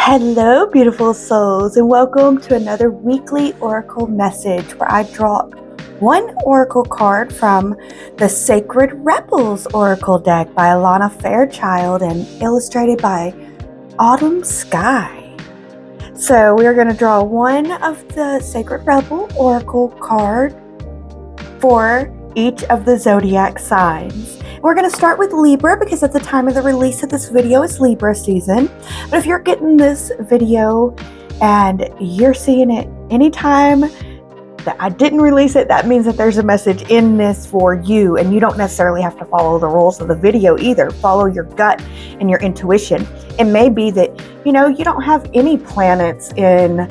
Hello, beautiful souls, and welcome to another weekly oracle message where I draw one oracle card from the Sacred Rebels oracle deck by Alana Fairchild and illustrated by Autumn Sky. So we are going to draw one of the Sacred Rebel oracle card for each of the zodiac signs. We're going to start with Libra because at the time of the release of this video, it's Libra season. But if you're getting this video and you're seeing it anytime that I didn't release it, that means that there's a message in this for you, and you don't necessarily have to follow the rules of the video either. Follow your gut and your intuition. It may be that, you don't have any planets in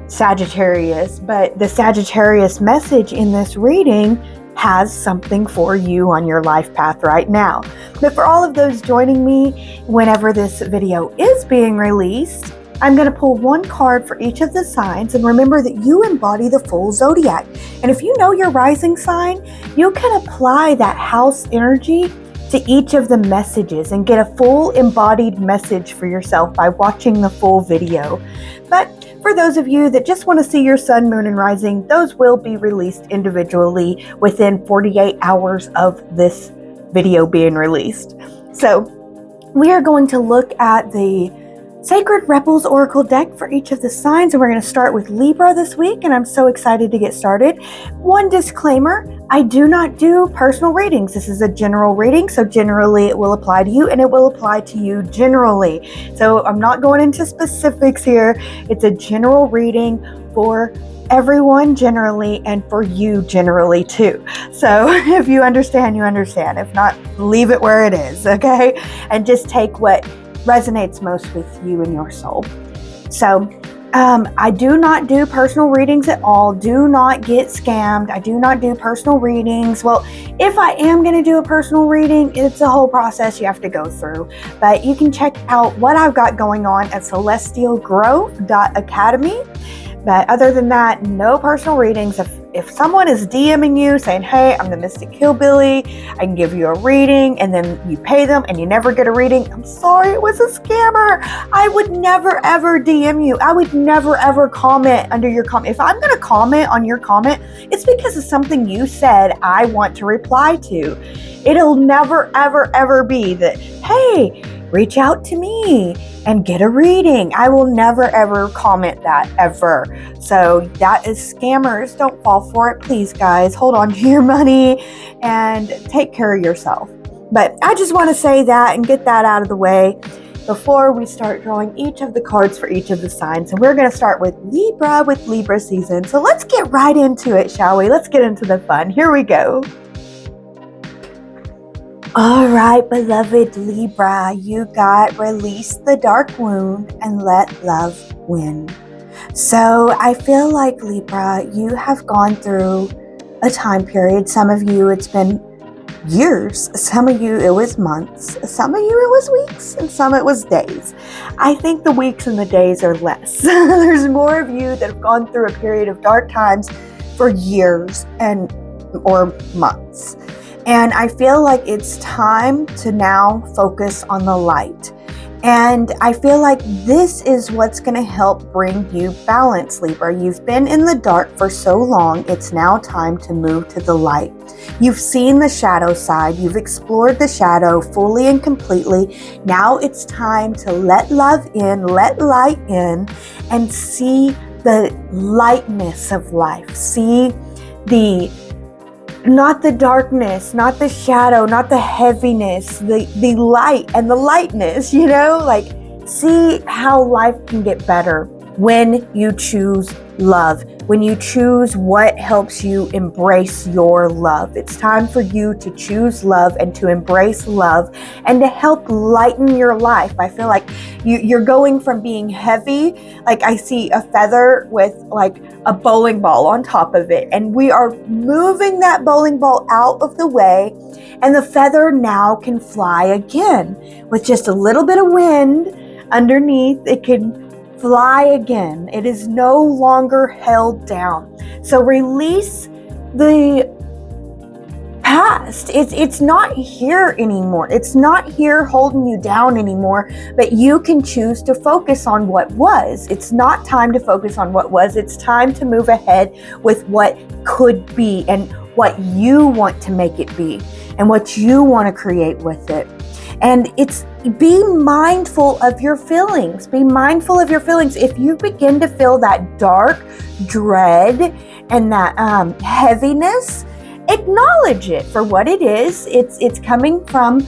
Sagittarius, but the Sagittarius message in this reading has something for you on your life path right now. But for all of those joining me whenever this video is being released, I'm going to pull one card for each of the signs, and remember that you embody the full zodiac. And if you know your rising sign, you can apply that house energy to each of the messages and get a full embodied message for yourself by watching the full video. But for those of you that just want to see your sun, moon, and rising, those will be released individually within 48 hours of this video being released. So we are going to look at the Sacred Rebels Oracle deck for each of the signs, and we're going to start with Libra this week, and I'm so excited to get started. One disclaimer, I do not do personal readings. This is a general reading, so generally it will apply to you, and it will apply to you generally. So I'm not going into specifics here. It's a general reading for everyone generally and for you generally too. So if you understand, you understand. If not, leave it where it is, okay? And just take what resonates most with you and your soul. So I do not do personal readings at all. Do not get scammed. I do not do personal readings. Well, if I am going to do a personal reading, it's a whole process you have to go through. But you can check out what I've got going on at celestialgrowth.academy. But other than that, no personal readings. If someone is DMing you saying, hey, I'm the Mystic Hillbillie, I can give you a reading, and then you pay them and you never get a reading, I'm sorry, it was a scammer. I would never, ever DM you. I would never, ever comment under your comment. If I'm going to comment on your comment, it's because of something you said I want to reply to. It'll never, ever, ever be that, hey, reach out to me and get a reading. I will never, ever comment that, ever. So that is scammers. Don't fall for it. Please, guys, hold on to your money and take care of yourself. But I just want to say that and get that out of the way before we start drawing each of the cards for each of the signs. And we're going to start with Libra season. So let's get right into it, shall we? Let's get into the fun. Here we go. All right, beloved Libra, you got release the dark wound and let love win. So I feel like Libra, you have gone through a time period. Some of you, it's been years. Some of you, it was months. Some of you, it was weeks, and some it was days. I think the weeks and the days are less. There's more of you that have gone through a period of dark times for years or months. And I feel like it's time to now focus on the light. And I feel like this is what's going to help bring you balance, Libra. You've been in the dark for so long, it's now time to move to the light. You've seen the shadow side, you've explored the shadow fully and completely. Now it's time to let love in, let light in, and see the lightness of life. See not the darkness, not the shadow, not the heaviness, the light and the lightness, like see how life can get better when you choose love, when you choose what helps you embrace your love. It's time for you to choose love and to embrace love and to help lighten your life. I feel like you're going from being heavy, like I see a feather with like a bowling ball on top of it, and we are moving that bowling ball out of the way, and the feather now can fly again with just a little bit of wind underneath. It can fly again. It is no longer held down. So release the past. It's not here anymore. It's not here holding you down anymore, but you can choose to focus on what was. It's not time to focus on what was. It's time to move ahead with what could be and what you want to make it be and what you want to create with it. And it's be mindful of your feelings. Be mindful of your feelings. If you begin to feel that dark dread and that heaviness, acknowledge it for what it is. It's coming from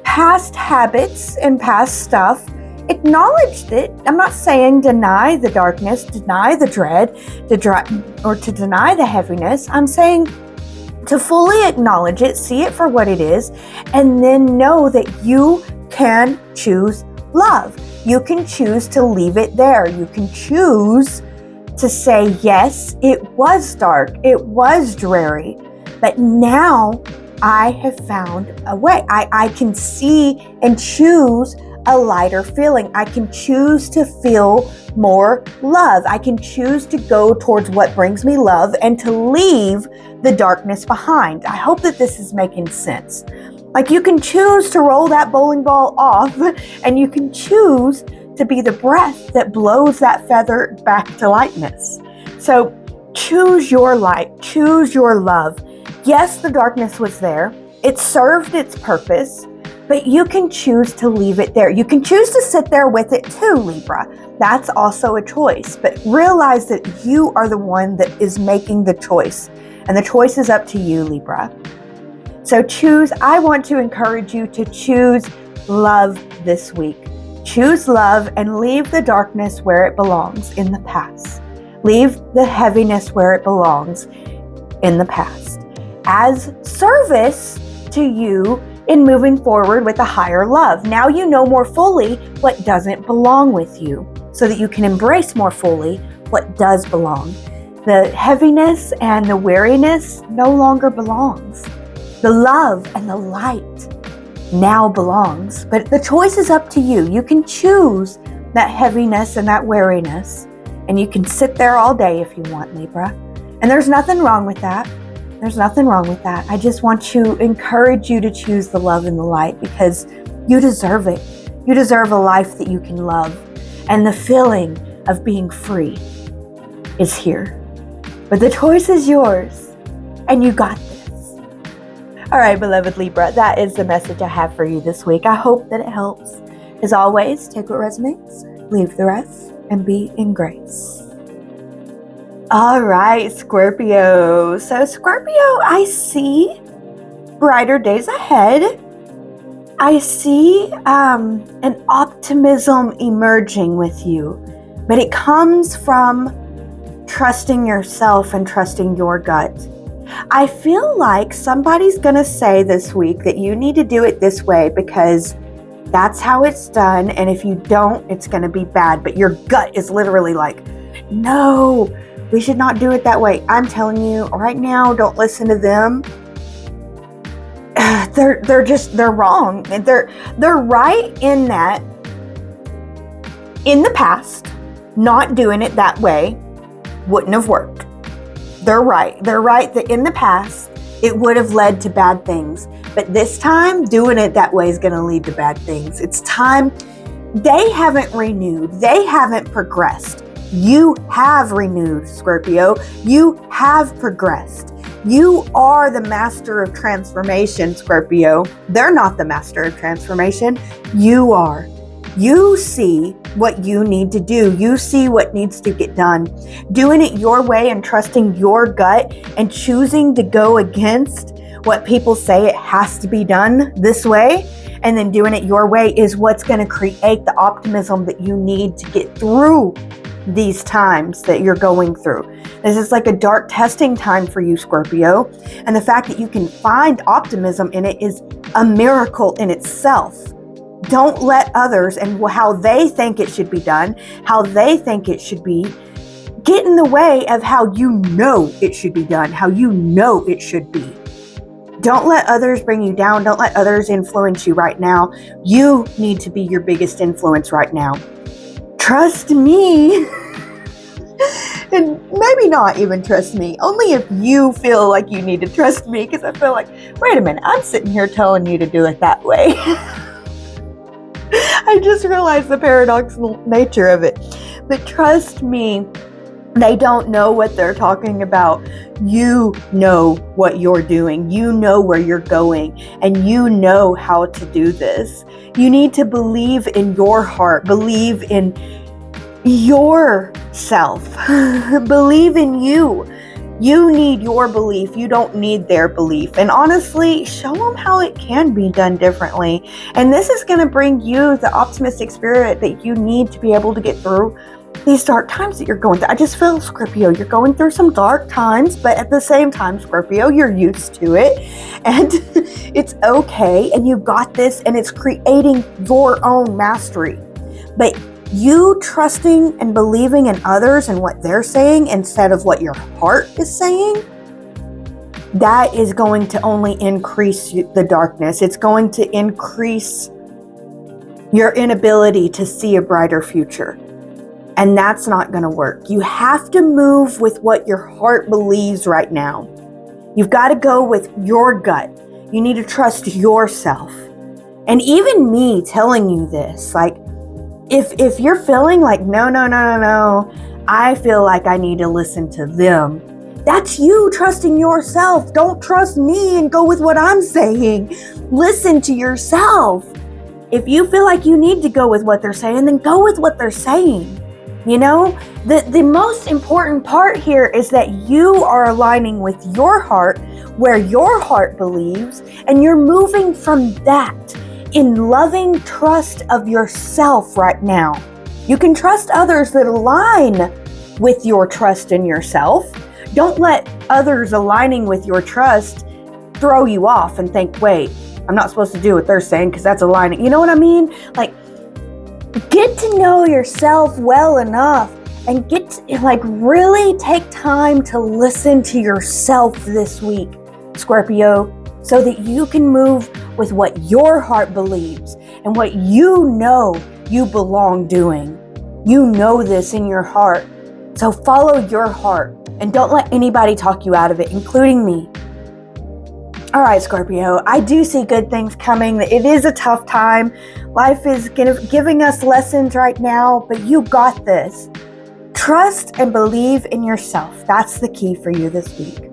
past habits and past stuff. Acknowledge it. I'm not saying deny the darkness, deny the dread, or to deny the heaviness. I'm saying to fully acknowledge it, see it for what it is, and then know that you can choose love. You can choose to leave it there. You can choose to say, yes, it was dark, it was dreary, but now I have found a way. I can see and choose a lighter feeling. I can choose to feel more love. I can choose to go towards what brings me love and to leave the darkness behind. I hope that this is making sense. Like, you can choose to roll that bowling ball off, and you can choose to be the breath that blows that feather back to lightness. So choose your light, choose your love. Yes, the darkness was there. It served its purpose, but you can choose to leave it there. You can choose to sit there with it too, Libra. That's also a choice, but realize that you are the one that is making the choice, and the choice is up to you, Libra. So choose. I want to encourage you to choose love this week. Choose love and leave the darkness where it belongs, in the past. Leave the heaviness where it belongs, in the past, as service to you in moving forward with a higher love. Now you know more fully what doesn't belong with you, so that you can embrace more fully what does belong. The heaviness and the weariness no longer belongs. The love and the light now belongs, but the choice is up to you. You can choose that heaviness and that weariness, and you can sit there all day if you want, Libra. And there's nothing wrong with that. There's nothing wrong with that. I just want to encourage you to choose the love and the light, because you deserve it. You deserve a life that you can love, and the feeling of being free is here. But the choice is yours, and you got this. All right, beloved Libra, that is the message I have for you this week. I hope that it helps. As always, take what resonates, leave the rest, and be in grace. All right, Scorpio. So Scorpio, I see brighter days ahead. I see an optimism emerging with you, but it comes from trusting yourself and trusting your gut. I feel like somebody's going to say this week that you need to do it this way because that's how it's done, and if you don't, it's going to be bad. But your gut is literally like, no, we should not do it that way. I'm telling you right now, don't listen to them. They're wrong. They're right in that in the past, not doing it that way wouldn't have worked. They're right. They're right that in the past, it would have led to bad things. But this time, doing it that way is going to lead to bad things. It's time. They haven't renewed. They haven't progressed. You have renewed, Scorpio. You have progressed. You are the master of transformation, Scorpio. They're not the master of transformation. You are. You see what you need to do. You see what needs to get done. Doing it your way and trusting your gut and choosing to go against what people say it has to be done this way, and then doing it your way is what's going to create the optimism that you need to get through these times that you're going through. This is like a dark testing time for you, Scorpio. And the fact that you can find optimism in it is a miracle in itself. Don't let others and how they think it should be done, how they think it should be, get in the way of how you know it should be done, how you know it should be. Don't let others bring you down. Don't let others influence you right now. You need to be your biggest influence right now. Trust me. And maybe not even trust me, only if you feel like you need to trust me, because I feel like, wait a minute, I'm sitting here telling you to do it that way. I just realized the paradoxical nature of it. But trust me, they don't know what they're talking about. You know what you're doing. You know where you're going, and you know how to do this. You need to believe in your heart, believe in yourself, believe in you. You need your belief. You don't need their belief. And honestly, show them how it can be done differently. And this is going to bring you the optimistic spirit that you need to be able to get through these dark times that you're going through. I just feel, Scorpio, you're going through some dark times, but at the same time, Scorpio, you're used to it, and it's okay, and you got this, and it's creating your own mastery. But you trusting and believing in others and what they're saying instead of what your heart is saying, that is going to only increase the darkness. It's going to increase your inability to see a brighter future. And that's not going to work. You have to move with what your heart believes right now. You've got to go with your gut. You need to trust yourself. And even me telling you this, like, if you're feeling like, no, I feel like I need to listen to them, that's you trusting yourself. Don't trust me and go with what I'm saying. Listen to yourself. If you feel like you need to go with what they're saying, then go with what they're saying. You know, the most important part here is that you are aligning with your heart, where your heart believes, and you're moving from that in loving trust of yourself right now. You can trust others that align with your trust in yourself. Don't let others aligning with your trust throw you off and think, wait, I'm not supposed to do what they're saying because that's aligning. You know what I mean? Like, get to know yourself well enough and get to, really take time to listen to yourself this week, Scorpio, so that you can move with what your heart believes and what you know you belong doing. You know this in your heart. So follow your heart and don't let anybody talk you out of it, including me. All right, Scorpio, I do see good things coming. It is a tough time. Life is giving us lessons right now, but you got this. Trust and believe in yourself. That's the key for you this week.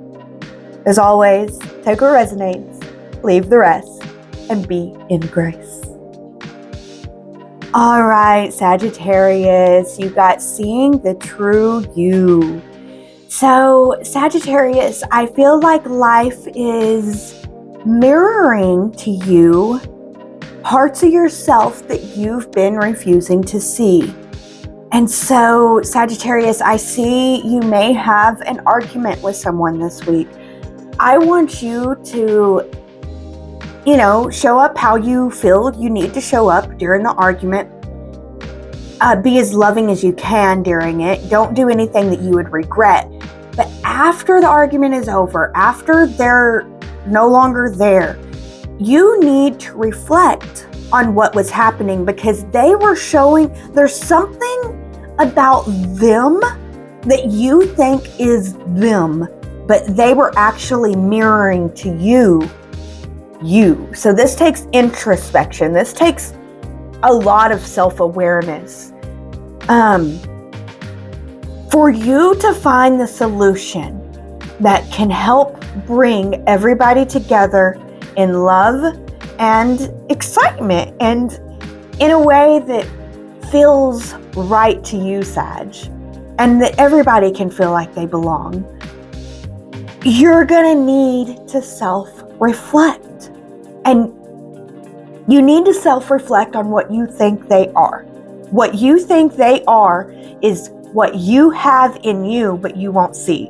As always, take what resonates, leave the rest, and be in grace. All right, Sagittarius, you got seeing the true you. So, Sagittarius, I feel like life is mirroring to you parts of yourself that you've been refusing to see. And so, Sagittarius, I see you may have an argument with someone this week. I want you to, show up how you feel you need to show up during the argument. Be as loving as you can during it. Don't do anything that you would regret. But after the argument is over, after they're no longer there, you need to reflect on what was happening, because they were showing there's something about them that you think is them, but they were actually mirroring to you. So this takes introspection. This takes a lot of self-awareness. For you to find the solution that can help bring everybody together in love and excitement and in a way that feels right to you, Sag, and that everybody can feel like they belong, you're gonna need to self-reflect. And you need to self-reflect on what you think they are. What you think they are is what you have in you, but you won't see.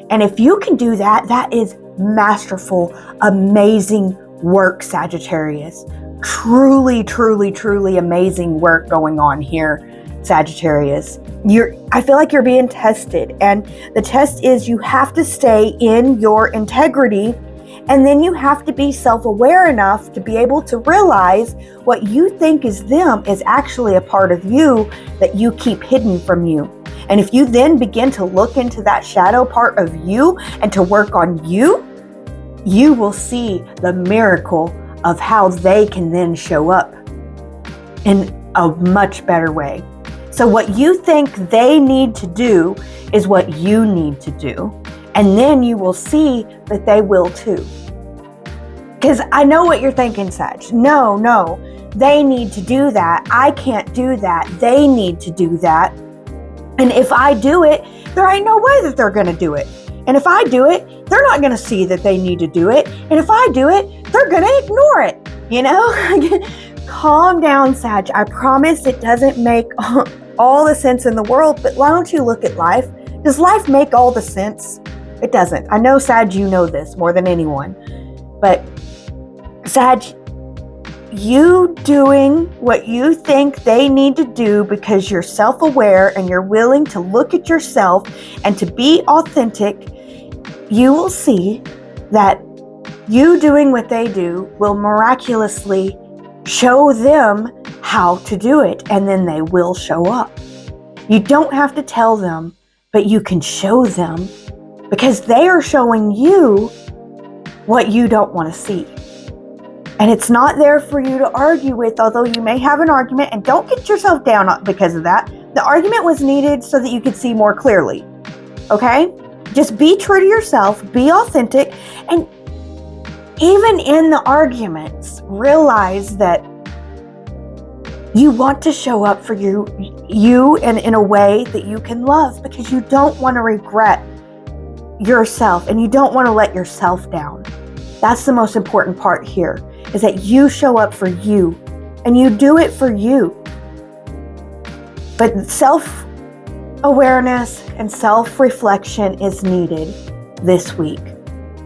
And if you can do that, that is masterful, amazing work, Sagittarius. Truly, truly, truly amazing work going on here, Sagittarius. I feel like you're being tested, and the test is you have to stay in your integrity, and then you have to be self-aware enough to be able to realize what you think is them is actually a part of you that you keep hidden from you. And if you then begin to look into that shadow part of you and to work on you, you will see the miracle of how they can then show up in a much better way. So what you think they need to do is what you need to do. And then you will see that they will too. Because I know what you're thinking, Sag. No, they need to do that. I can't do that. They need to do that. And if I do it, there ain't no way that they're going to do it. And if I do it, they're not going to see that they need to do it. And if I do it, they're going to ignore it. You know? Calm down, Sag. I promise it doesn't make all the sense in the world, but why don't you look at life? Does life make all the sense? It doesn't. I know, Sag, you know this more than anyone. But Sag, you doing what you think they need to do because you're self-aware and you're willing to look at yourself and to be authentic, you will see that you doing what they do will miraculously show them how to do it, and then they will show up. You don't have to tell them, but you can show them because they are showing you what you don't want to see. And it's not there for you to argue with, although you may have an argument, and don't get yourself down because of that. The argument was needed so that you could see more clearly. Okay? Just be true to yourself, be authentic, and even in the arguments, realize that you want to show up for you and in a way that you can love, because you don't want to regret yourself and you don't want to let yourself down. That's the most important part here, is that you show up for you and you do it for you. But self-awareness and self-reflection is needed this week.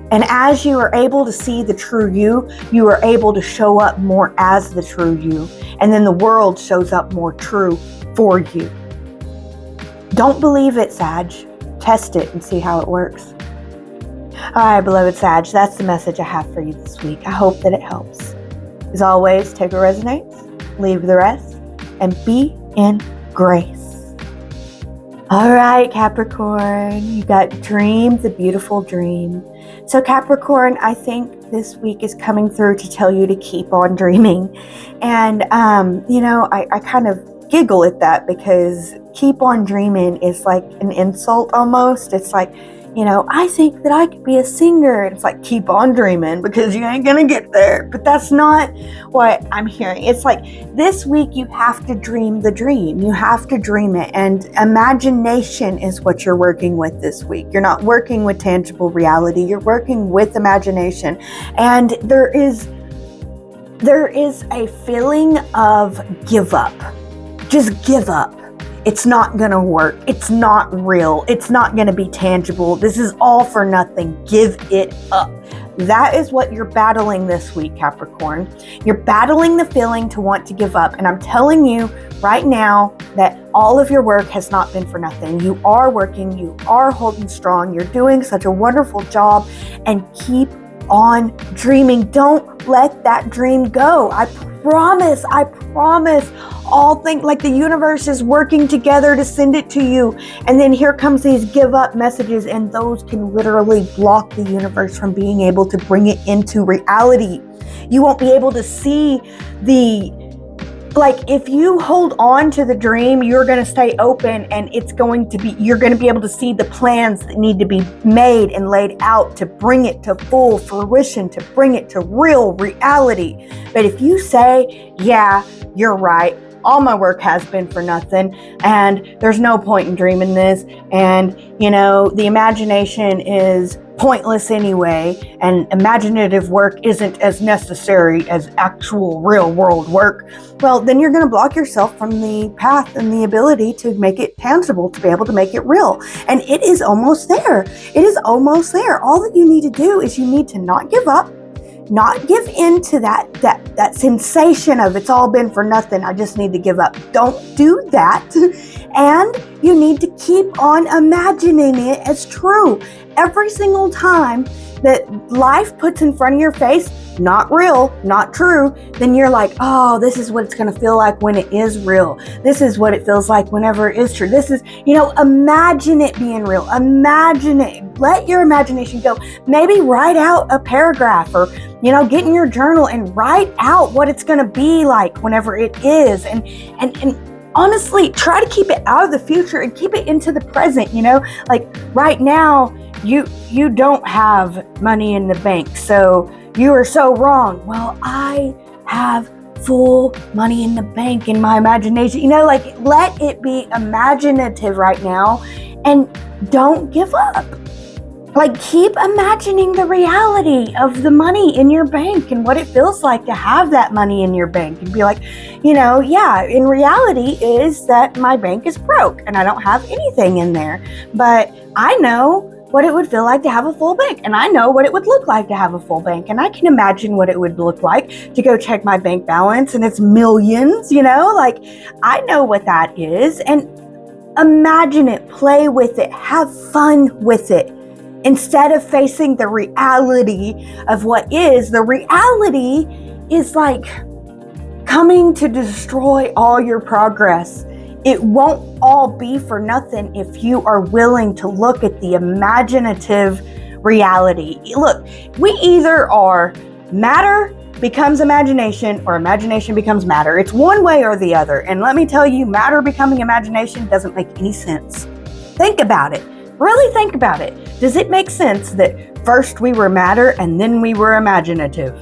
And as you are able to see the true you, you are able to show up more as the true you. And then the world shows up more true for you. Don't believe it, Sag. Test it and see how it works. All right, beloved Sag, that's the message I have for you this week. I hope that it helps. As always, take what resonates, leave the rest, and be in grace. All right, Capricorn, you got dream, the beautiful dream. So Capricorn, I think this week is coming through to tell you to keep on dreaming. And, I kind of giggle at that because keep on dreaming is like an insult almost. It's like, I think that I could be a singer. And it's like, keep on dreaming because you ain't going to get there. But that's not what I'm hearing. It's like this week you have to dream the dream. You have to dream it. And imagination is what you're working with this week. You're not working with tangible reality. You're working with imagination. And there is a feeling of give up. Just give up. It's not going to work. It's not real. It's not going to be tangible. This is all for nothing. Give it up. That is what you're battling this week, Capricorn. You're battling the feeling to want to give up. And I'm telling you right now that all of your work has not been for nothing. You are working. You are holding strong. You're doing such a wonderful job. And keep on dreaming. Don't let that dream go. I promise. All things like the universe is working together to send it to you. And then here comes these give up messages, and those can literally block the universe from being able to bring it into reality. You won't be able to see if you hold on to the dream, you're going to stay open, and you're going to be able to see the plans that need to be made and laid out to bring it to full fruition, to bring it to real reality. But if you say, yeah, you're right, all my work has been for nothing, and there's no point in dreaming this, and the imagination is pointless anyway, and imaginative work isn't as necessary as actual real world work, well, then you're going to block yourself from the path and the ability to make it tangible, to be able to make it real. And it is almost there. It is almost there. All that you need to do is you need to not give up, not give in to that sensation of it's all been for nothing. I just need to give up. Don't do that. And you need to keep on imagining it as true. every single time that life puts in front of your face, not real, not true, then you're like, oh, this is what it's going to feel like when it is real. This is what it feels like whenever it is true. This is, imagine it being real. Imagine it. Let your imagination go. Maybe write out a paragraph or, get in your journal and write out what it's going to be like whenever it is. And honestly, try to keep it out of the future and keep it into the present, like right now, you don't have money in the bank, so you are so wrong. Well, I have full money in the bank in my imagination. Let it be imaginative right now and don't give up. Keep imagining the reality of the money in your bank and what it feels like to have that money in your bank and be like, in reality is that my bank is broke and I don't have anything in there, but I know what it would feel like to have a full bank, and I know what it would look like to have a full bank, and I can imagine what it would look like to go check my bank balance and it's millions, I know what that is. And imagine it, play with it, have fun with it. Instead of facing the reality of what is, the reality is coming to destroy all your progress. It won't all be for nothing if you are willing to look at the imaginative reality. Look, we either are matter becomes imagination or imagination becomes matter. It's one way or the other. And let me tell you, matter becoming imagination doesn't make any sense. Think about it. Really think about it. Does it make sense that first we were matter and then we were imaginative?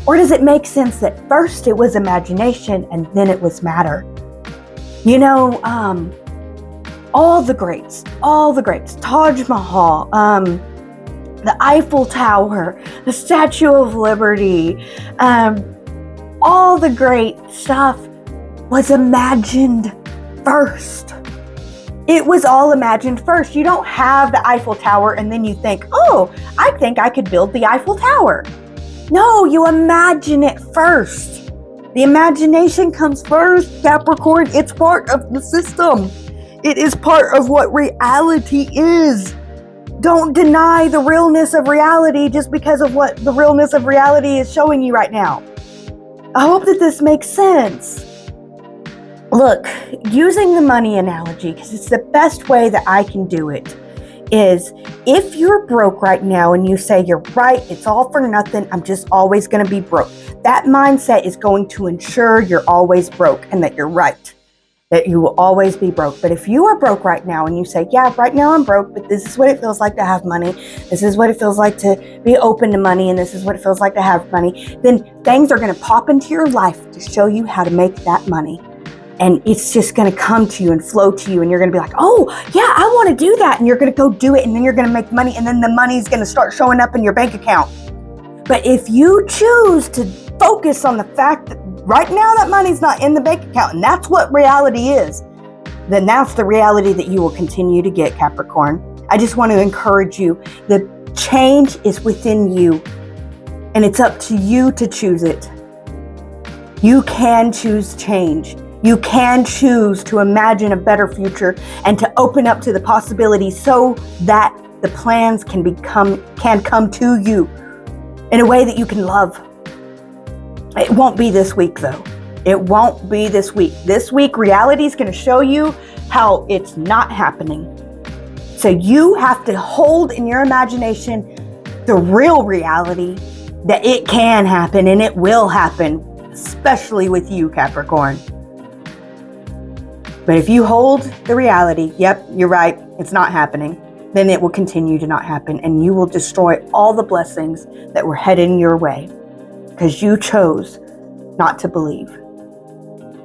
Or does it make sense that first it was imagination and then it was matter? All the greats, Taj Mahal, the Eiffel Tower, the Statue of Liberty, all the great stuff was imagined first. It was all imagined first. You don't have the Eiffel Tower and then you think, oh, I think I could build the Eiffel Tower. No, you imagine it first. The imagination comes first, Capricorn. It's part of the system. It is part of what reality is. Don't deny the realness of reality just because of what the realness of reality is showing you right now. I hope that this makes sense. Look, using the money analogy, because it's the best way that I can do it, is if you're broke right now and you say, you're right, it's all for nothing, I'm just always going to be broke. That mindset is going to ensure you're always broke and that you're right, that you will always be broke. But if you are broke right now and you say, yeah, right now I'm broke, but this is what it feels like to have money, this is what it feels like to be open to money, and this is what it feels like to have money, then things are going to pop into your life to show you how to make that money. And it's just going to come to you and flow to you. And you're going to be like, oh, yeah, I want to do that. And you're going to go do it. And then you're going to make money. And then the money's going to start showing up in your bank account. But if you choose to focus on the fact that right now that money's not in the bank account, and that's what reality is, then that's the reality that you will continue to get, Capricorn. I just want to encourage you. The change is within you. And it's up to you to choose it. You can choose change. You can choose to imagine a better future and to open up to the possibilities so that the plans can come to you in a way that you can love. It won't be this week though. It won't be this week. This week, reality is going to show you how it's not happening. So you have to hold in your imagination the real reality that it can happen and it will happen, especially with you, Capricorn. But if you hold the reality, yep, you're right, it's not happening, then it will continue to not happen and you will destroy all the blessings that were heading your way because you chose not to believe.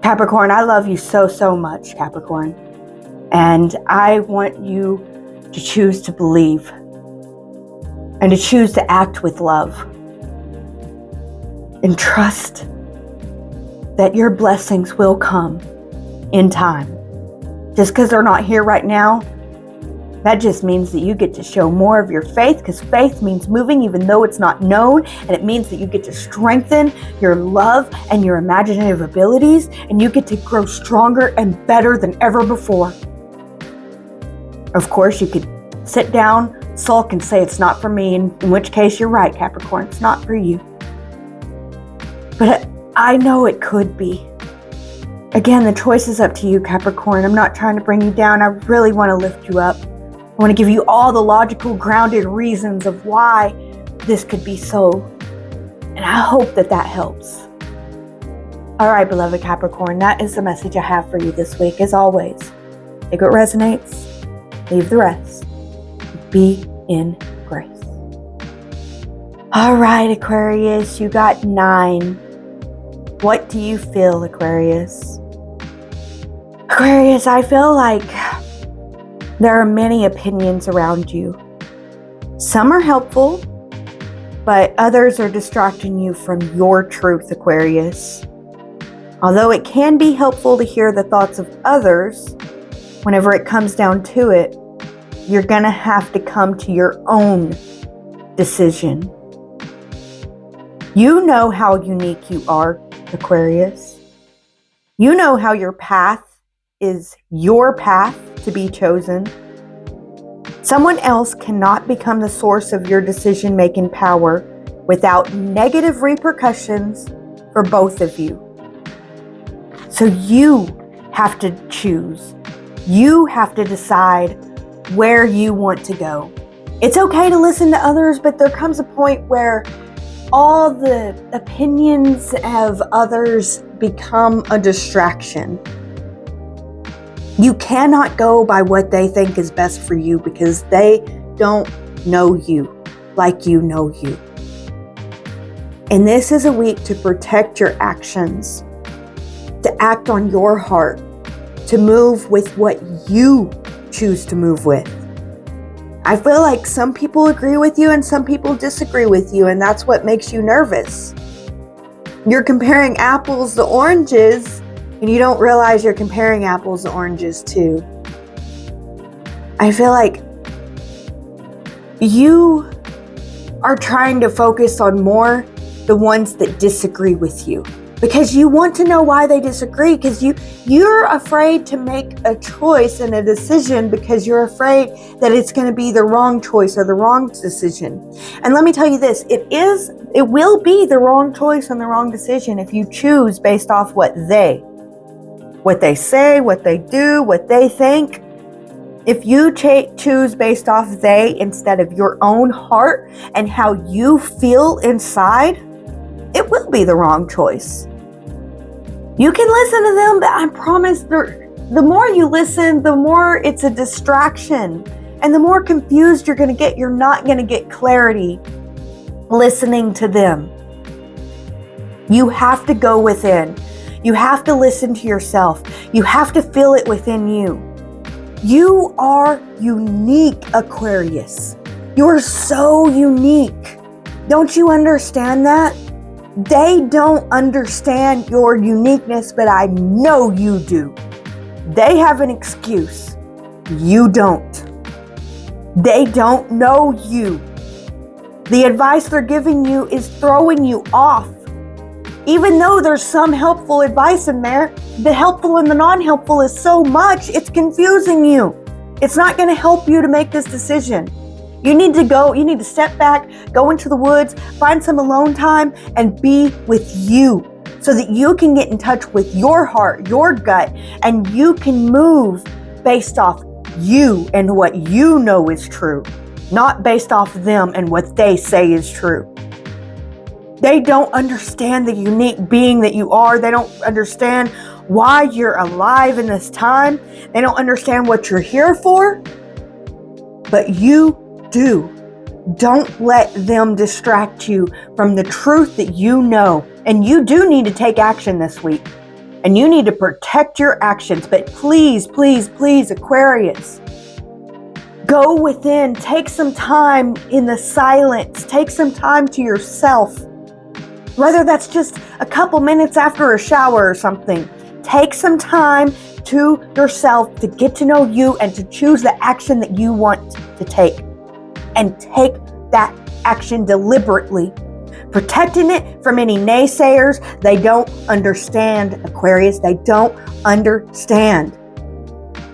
Capricorn, I love you so, so much, Capricorn. And I want you to choose to believe and to choose to act with love and trust that your blessings will come in time. Just because they're not here right now, that just means that you get to show more of your faith, because faith means moving even though it's not known, and it means that you get to strengthen your love and your imaginative abilities, and you get to grow stronger and better than ever before. Of course, you could sit down, sulk and say it's not for me, in which case you're right, Capricorn, it's not for you. But I know it could be. Again, the choice is up to you, Capricorn. I'm not trying to bring you down. I really want to lift you up. I want to give you all the logical, grounded reasons of why this could be so. And I hope that helps. All right, beloved Capricorn, that is the message I have for you this week. As always, take what resonates, leave the rest. Be in grace. All right, Aquarius, you got 9. What do you feel, Aquarius? Aquarius, I feel like there are many opinions around you. Some are helpful, but others are distracting you from your truth, Aquarius. Although it can be helpful to hear the thoughts of others, whenever it comes down to it, you're going to have to come to your own decision. You know how unique you are, Aquarius. You know how your path is your path to be chosen. Someone else cannot become the source of your decision-making power without negative repercussions for both of you. So you have to choose. You have to decide where you want to go. It's okay to listen to others, but there comes a point where all the opinions of others become a distraction. You cannot go by what they think is best for you because they don't know you like you know you. And this is a week to protect your actions, to act on your heart, to move with what you choose to move with. I feel like some people agree with you and some people disagree with you, and that's what makes you nervous. You're comparing apples to oranges, and you don't realize you're comparing apples to oranges too. I feel like you are trying to focus on more the ones that disagree with you, because you want to know why they disagree, because you're afraid to make a choice and a decision because you're afraid that it's going to be the wrong choice or the wrong decision. And let me tell you this, it will be the wrong choice and the wrong decision if you choose based off what they say, what they do, what they think. If you choose based off they instead of your own heart and how you feel inside, it will be the wrong choice. You can listen to them, but I promise the more you listen, the more it's a distraction. And the more confused you're going to get, you're not going to get clarity listening to them. You have to go within. You have to listen to yourself. You have to feel it within you. You are unique, Aquarius. You're so unique. Don't you understand that? They don't understand your uniqueness, but I know you do. They have an excuse. You don't. They don't know you. The advice they're giving you is throwing you off. Even though there's some helpful advice in there, the helpful and the non-helpful is so much, it's confusing you. It's not going to help you to make this decision. You need to step back, go into the woods, find some alone time, and be with you so that you can get in touch with your heart, your gut, and you can move based off you and what you know is true, not based off them and what they say is true. They don't understand the unique being that you are. They don't understand why you're alive in this time. They don't understand what you're here for, but you do. Don't let them distract you from the truth that you know. And you do need to take action this week. And you need to protect your actions. But please, please, please, Aquarius, go within. Take some time in the silence. Take some time to yourself. Whether that's just a couple minutes after a shower or something. Take some time to yourself to get to know you and to choose the action that you want to take. And take that action deliberately, protecting it from any naysayers. They don't understand, Aquarius. They don't understand.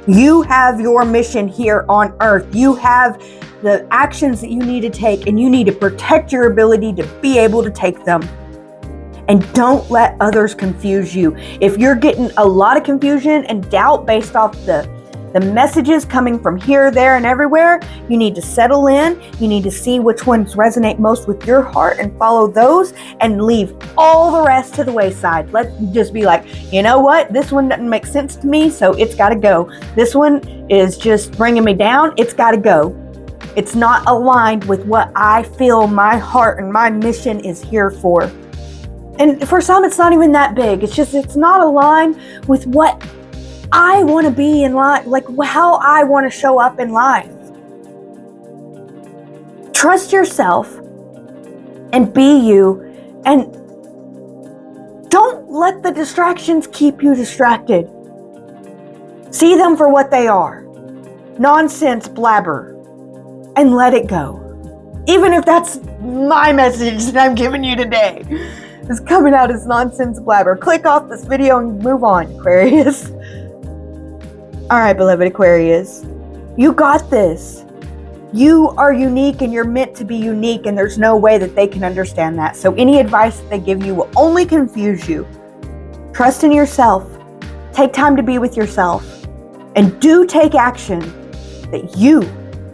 You have your mission here on earth. You have the actions that you need to take, and you need to protect your ability to be able to take them. And don't let others confuse you. If you're getting a lot of confusion and doubt based off the messages coming from here, there, and everywhere, you need to settle in. You need to see which ones resonate most with your heart and follow those, and leave all the rest to the wayside. Let's just be like, you know what? This one doesn't make sense to me, so it's got to go. This one is just bringing me down. It's got to go. It's not aligned with what I feel my heart and my mission is here for. And for some, it's not even that big. It's not aligned with what I want to be in life, like how I want to show up in life. Trust yourself and be you, and don't let the distractions keep you distracted. See them for what they are. Nonsense blabber, and let it go. Even if that's my message that I'm giving you today, is coming out as nonsense blabber. Click off this video and move on, Aquarius. All right, beloved Aquarius, you got this. You are unique, and you're meant to be unique, and there's no way that they can understand that. So any advice that they give you will only confuse you. Trust in yourself. Take time to be with yourself, and do take action that you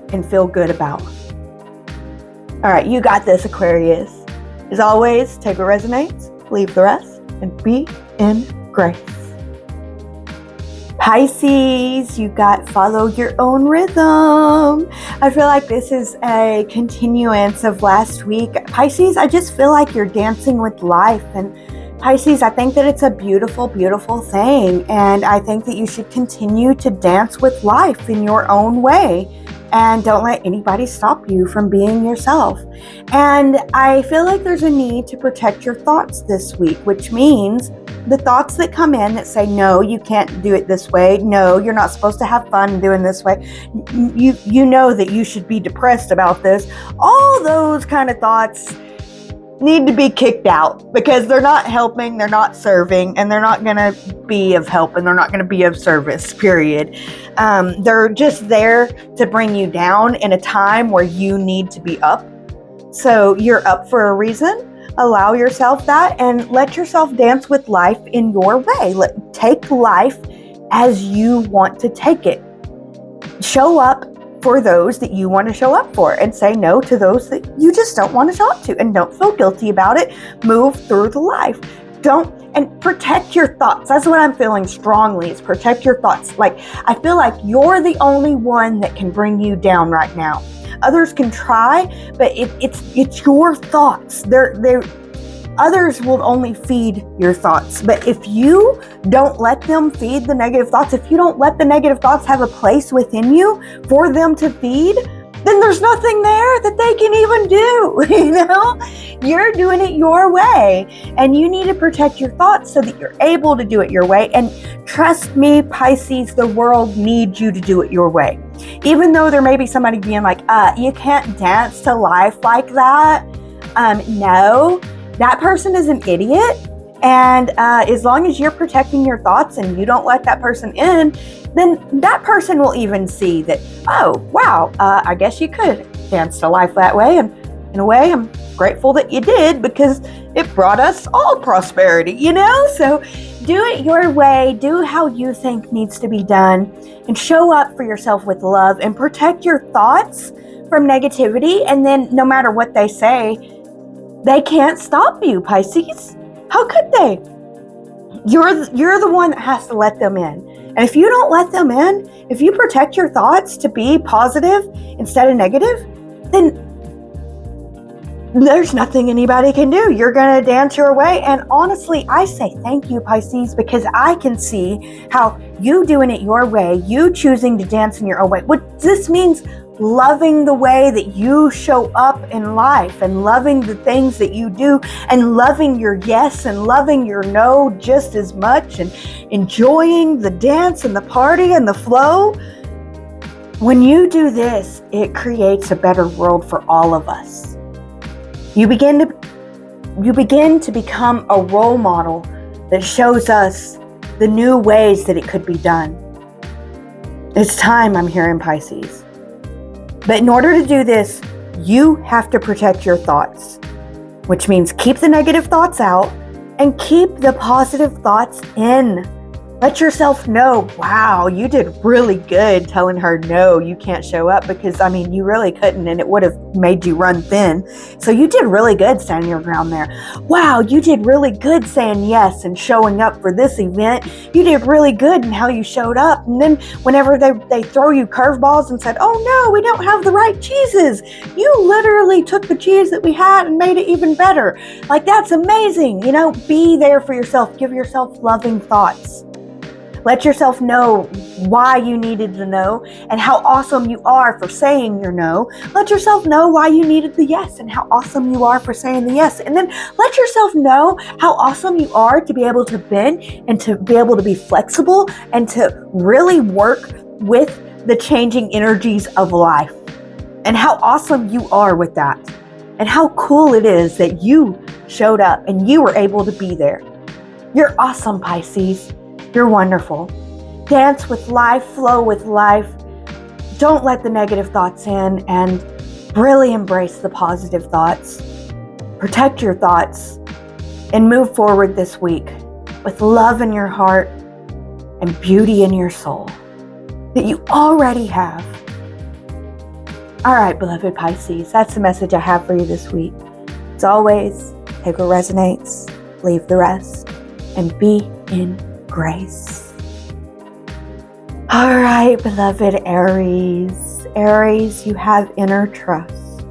can feel good about. All right, you got this, Aquarius. As always, take what resonates, leave the rest, and be in grace. Pisces, you got follow your own rhythm. I feel like this is a continuance of last week. Pisces, I just feel like you're dancing with life. And Pisces, I think that it's a beautiful, beautiful thing. And I think that you should continue to dance with life in your own way. And don't let anybody stop you from being yourself. And I feel like there's a need to protect your thoughts this week, which means the thoughts that come in that say, no, you can't do it this way. No, you're not supposed to have fun doing this way. You know that you should be depressed about this. All those kind of thoughts need to be kicked out, because they're not helping, they're not serving, and they're not going to be of help, and they're not going to be of service, period. They're just there to bring you down in a time where you need to be up. So you're up for a reason. Allow yourself that, and let yourself dance with life in your way. Take life as you want to take it. Show up for those that you want to show up for, and say no to those that you just don't want to show up to, and don't feel guilty about it. Move through the life. And protect your thoughts. That's what I'm feeling strongly, is protect your thoughts. Like, I feel like you're the only one that can bring you down right now. Others can try, but it's your thoughts. Others will only feed your thoughts. But if you don't let them feed the negative thoughts, if you don't let the negative thoughts have a place within you for them to feed, then there's nothing there that they can even do. You're doing it your way, and you need to protect your thoughts so that you're able to do it your way. And trust me, Pisces, the world needs you to do it your way. Even though there may be somebody being like, you can't dance to life like that. No, that person is an idiot. And as long as you're protecting your thoughts and you don't let that person in, then that person will even see that, oh, wow, I guess you could dance to life that way. And in a way, I'm grateful that you did, because it brought us all prosperity, So do it your way. Do how you think needs to be done, and show up for yourself with love, and protect your thoughts from negativity. And then no matter what they say, they can't stop you, Pisces. How could they? You're the one that has to let them in. And if you don't let them in, if you protect your thoughts to be positive instead of negative, then there's nothing anybody can do. You're going to dance your way. And honestly, I say thank you, Pisces, because I can see how you doing it your way, you choosing to dance in your own way. What this means, loving the way that you show up in life, and loving the things that you do, and loving your yes and loving your no just as much, and enjoying the dance and the party and the flow. When you do this, it creates a better world for all of us. You begin to become a role model that shows us the new ways that it could be done. It's time, I'm hearing, Pisces. But in order to do this, you have to protect your thoughts, which means keep the negative thoughts out and keep the positive thoughts in. Let yourself know, wow, you did really good telling her, no, you can't show up, because, you really couldn't, and it would have made you run thin. So you did really good standing your ground there. Wow, you did really good saying yes and showing up for this event. You did really good in how you showed up. And then whenever they throw you curveballs and said, oh no, we don't have the right cheeses, you literally took the cheese that we had and made it even better. Like, that's amazing. Be there for yourself. Give yourself loving thoughts. Let yourself know why you needed the no and how awesome you are for saying your no. Let yourself know why you needed the yes and how awesome you are for saying the yes. And then let yourself know how awesome you are to be able to bend and to be able to be flexible and to really work with the changing energies of life. And how awesome you are with that. And how cool it is that you showed up and you were able to be there. You're awesome, Pisces. You're wonderful. Dance with life, flow with life. Don't let the negative thoughts in, and really embrace the positive thoughts. Protect your thoughts and move forward this week with love in your heart and beauty in your soul that you already have. All right, beloved Pisces, that's the message I have for you this week. As always, take what resonates, leave the rest, and be in grace. All right, beloved Aries. Aries, you have inner trust.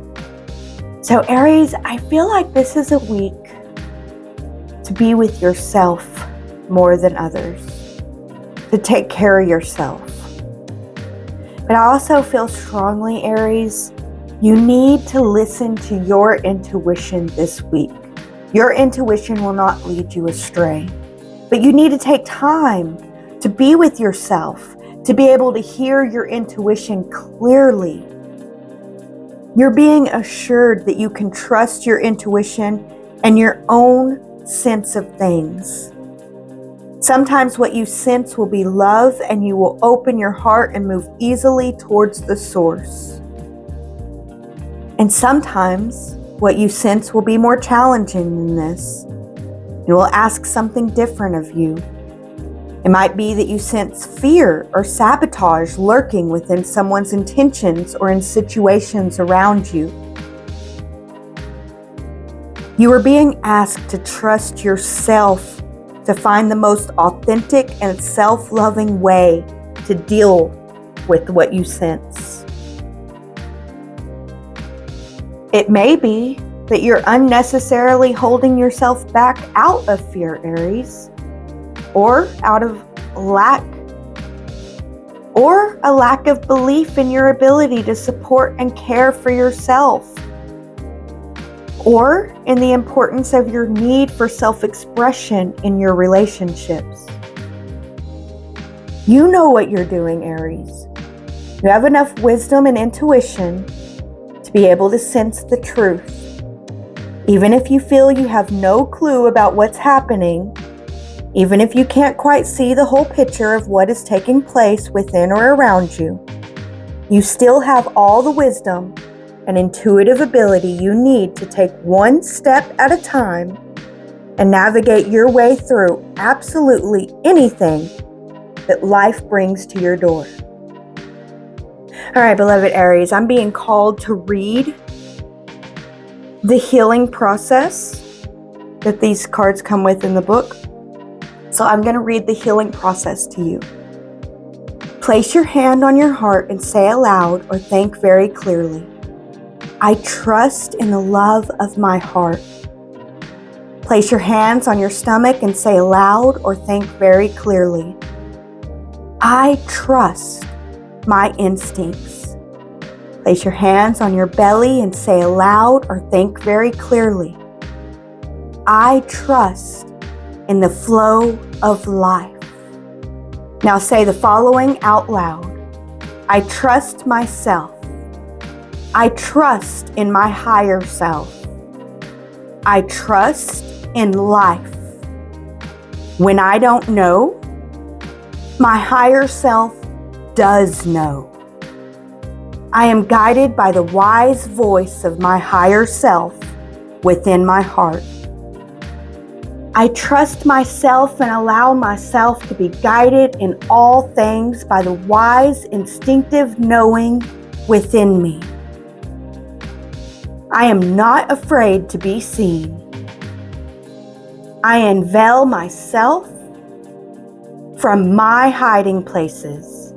So Aries, I feel like this is a week to be with yourself more than others, to take care of yourself. But I also feel strongly, Aries, you need to listen to your intuition this week. Your intuition will not lead you astray. But you need to take time to be with yourself, to be able to hear your intuition clearly. You're being assured that you can trust your intuition and your own sense of things. Sometimes what you sense will be love, and you will open your heart and move easily towards the source. And sometimes what you sense will be more challenging than this. It will ask something different of you. It might be that you sense fear or sabotage lurking within someone's intentions or in situations around you. You are being asked to trust yourself to find the most authentic and self-loving way to deal with what you sense. It may be that you're unnecessarily holding yourself back out of fear, Aries, or out of lack, or a lack of belief in your ability to support and care for yourself, or in the importance of your need for self-expression in your relationships. You know what you're doing, Aries. You have enough wisdom and intuition to be able to sense the truth. Even if you feel you have no clue about what's happening, even if you can't quite see the whole picture of what is taking place within or around you, you still have all the wisdom and intuitive ability you need to take one step at a time and navigate your way through absolutely anything that life brings to your door. All right, beloved Aries, I'm being called to read the healing process that these cards come with in the book. So I'm going to read the healing process to you. Place your hand on your heart and say aloud or think very clearly, I trust in the love of my heart. Place your hands on your stomach and say aloud or think very clearly, I trust my instincts. Place your hands on your belly and say aloud or think very clearly, I trust in the flow of life. Now say the following out loud. I trust myself. I trust in my higher self. I trust in life. When I don't know, my higher self does know. I am guided by the wise voice of my higher self within my heart. I trust myself and allow myself to be guided in all things by the wise, instinctive knowing within me. I am not afraid to be seen. I unveil myself from my hiding places,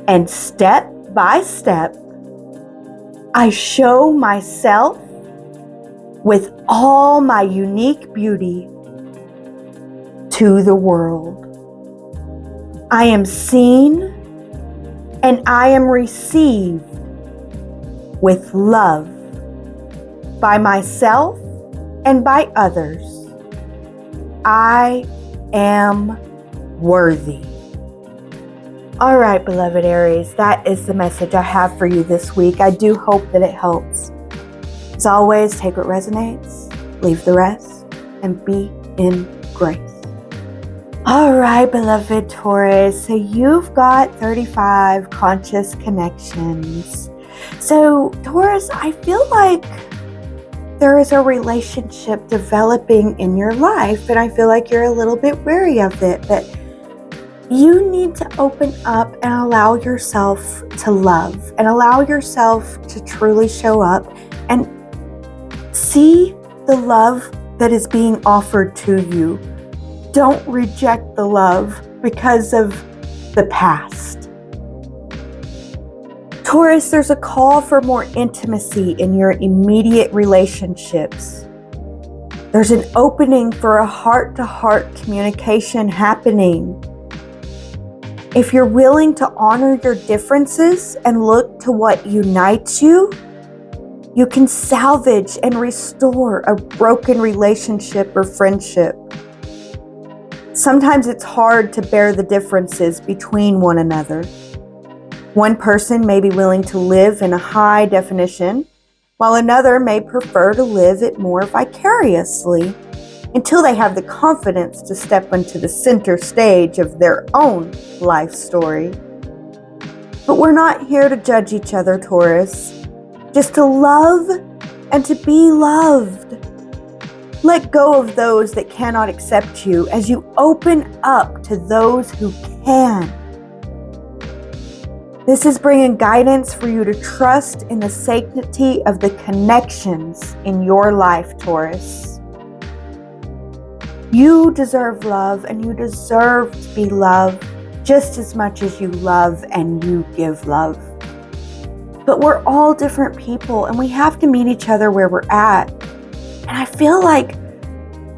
and step by step, I show myself with all my unique beauty to the world. I am seen and I am received with love by myself and by others. I am worthy. All right, beloved Aries, that is the message I have for you this week. I do hope that it helps. As always, take what resonates, leave the rest, and be in grace. All right, beloved Taurus, so you've got 35 conscious connections. So, Taurus, I feel like there is a relationship developing in your life, and I feel like you're a little bit wary of it, but you need to open up and allow yourself to love and allow yourself to truly show up and see the love that is being offered to you. Don't reject the love because of the past. Taurus, there's a call for more intimacy in your immediate relationships. There's an opening for a heart-to-heart communication happening. If you're willing to honor your differences and look to what unites you, you can salvage and restore a broken relationship or friendship. Sometimes it's hard to bear the differences between one another. One person may be willing to live in a high definition, while another may prefer to live it more vicariously until they have the confidence to step into the center stage of their own life story. But we're not here to judge each other, Taurus, just to love and to be loved. Let go of those that cannot accept you as you open up to those who can. This is bringing guidance for you to trust in the sanctity of the connections in your life, Taurus. You deserve love and you deserve to be loved just as much as you love and you give love. But we're all different people and we have to meet each other where we're at. And I feel like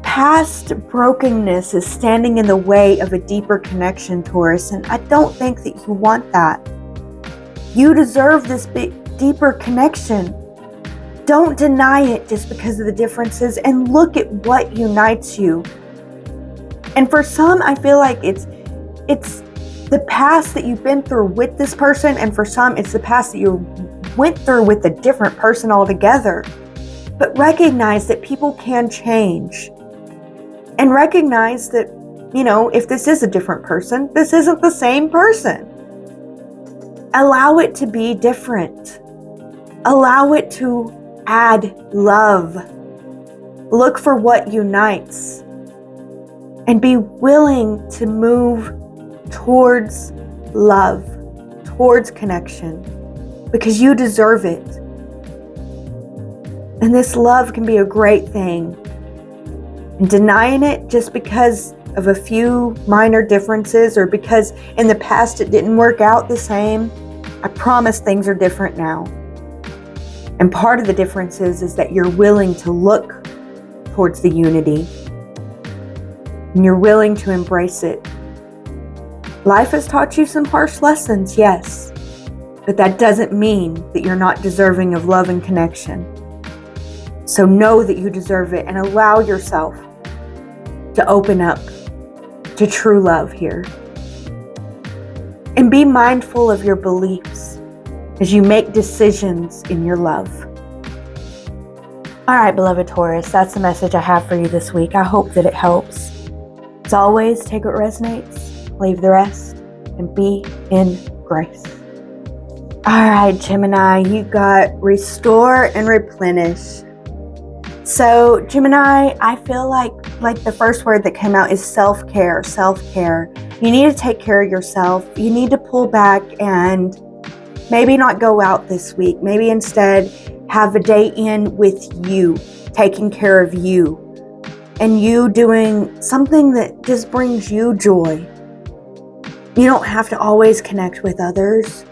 past brokenness is standing in the way of a deeper connection, Taurus, and I don't think that you want that. You deserve this deeper connection. Don't deny it just because of the differences and look at what unites you. And for some, I feel like it's the past that you've been through with this person, and for some, it's the past that you went through with a different person altogether. But recognize that people can change. And recognize that, if this is a different person, this isn't the same person. Allow it to be different. Allow it to add love. Look for what unites. And be willing to move towards love, towards connection, because you deserve it. And this love can be a great thing. And denying it just because of a few minor differences or because in the past it didn't work out the same, I promise things are different now. And part of the difference is that you're willing to look towards the unity. And you're willing to embrace it. Life has taught you some harsh lessons, yes. But that doesn't mean that you're not deserving of love and connection. So know that you deserve it and allow yourself to open up to true love here. And be mindful of your beliefs as you make decisions in your love. All right, beloved Taurus, that's the message I have for you this week. I hope that it helps. As always, take what resonates, leave the rest, and be in grace. All right, Gemini, you got restore and replenish. So, Gemini, I feel like the first word that came out is self-care, self-care. You need to take care of yourself. You need to pull back and maybe not go out this week. Maybe instead have a day in with you, taking care of you, and you doing something that just brings you joy. You don't have to always connect with others.